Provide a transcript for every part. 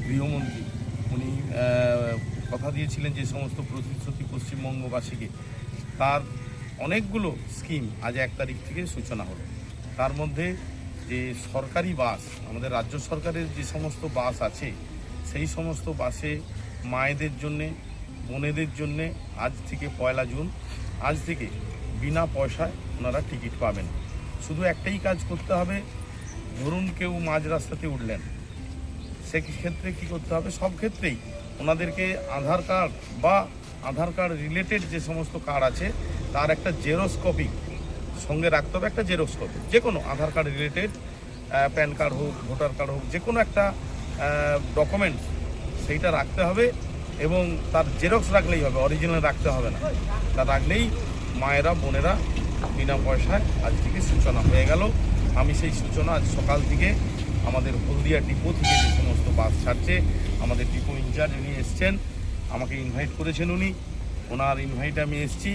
গৃহমন্ত্রী উনি কথা দিয়েছিলেন যে সমস্ত প্রতিশ্রুতি পশ্চিমবঙ্গবাসীকে, তার অনেকগুলো স্কিম আজ 1 তারিখ থেকে সূচনা হলো। তার মধ্যে যে সরকারি বাস, আমাদের রাজ্য সরকারের যে সমস্ত বাস আছে, সেই সমস্ত বাসে মায়েদের জন্যে, বোনেদের জন্যে আজ থেকে 1 জুন আজ থেকে বিনা পয়সায় ওনারা টিকিট পাবেন। শুধু একটাই কাজ করতে হবে, ধরুন কেউ মাঝ রাস্তাতে উঠলেন, সেক্ষেত্রে কী করতে হবে, সব ক্ষেত্রেই ওনাদেরকে আধার কার্ড বা আধার কার্ড রিলেটেড যে সমস্ত কার্ড আছে তার একটা জেরক্স কপি সঙ্গে রাখতে হবে, একটা জেরক্স কপি, যে কোনো আধার কার্ড রিলেটেড, প্যান কার্ড হোক, ভোটার কার্ড হোক, যে কোনো একটা ডকুমেন্টস সেইটা রাখতে হবে এবং তার জেরক্স রাখলেই হবে, অরিজিনাল রাখতে হবে না। তা রাখলেই মায়েরা, বোনেরা বিনা পয়সায় আজ থেকে সূচনা হয়ে গেল। আমি সেই সূচনা আজ সকাল থেকে আমাদের হলদিয়া ডিপো থেকে যে সমস্ত বাস ছাড়ছে, আমাদের ডিপো ইনচার্জ উনি এসছেন, আমাকে ইনভাইট করেছেন উনি, ওনার ইনভাইটে আমি এসেছি।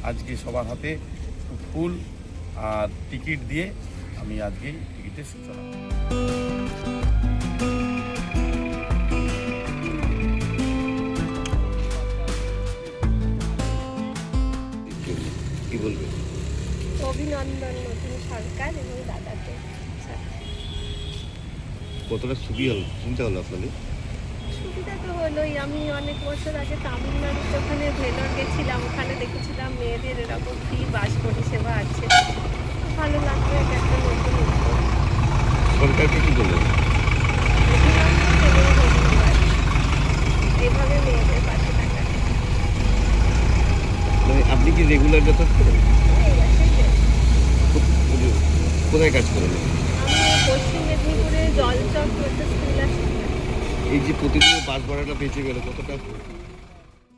আজকে সবার হাতে ফুল আর টিকিট দিয়ে আমি আজকে টিকিটের সূচনা। কি বলবে? অভিনন্দন নতুন সরকার এবং দাদাকে। কতটা সুবিধা হলো আপনাদের? সুবিধা তো হলোই। আমি অনেক বছর আগে তামিলনাড়ুতে ওখানে ভেলোর গেছিলাম, ওখানে দেখেছিলাম মেয়েদের এরকম ফ্রি বাস পরিষেবা আছে। ভালো লাগবে, এটা একটা নতুন উদ্যোগ। সরকারকে কি বলবেন? এভাবে মেয়েদের পাশে থাকা। মানে আপনি কি রেগুলার যাতায়াত করেন? কোথায় কাজ করেন? আমি পশ্চিম মেদিনীপুরে জলচক একটা স্কুল আছে। এই যে প্রতিদিন বাস ভাড়াটা বেঁচে গেল, কতটা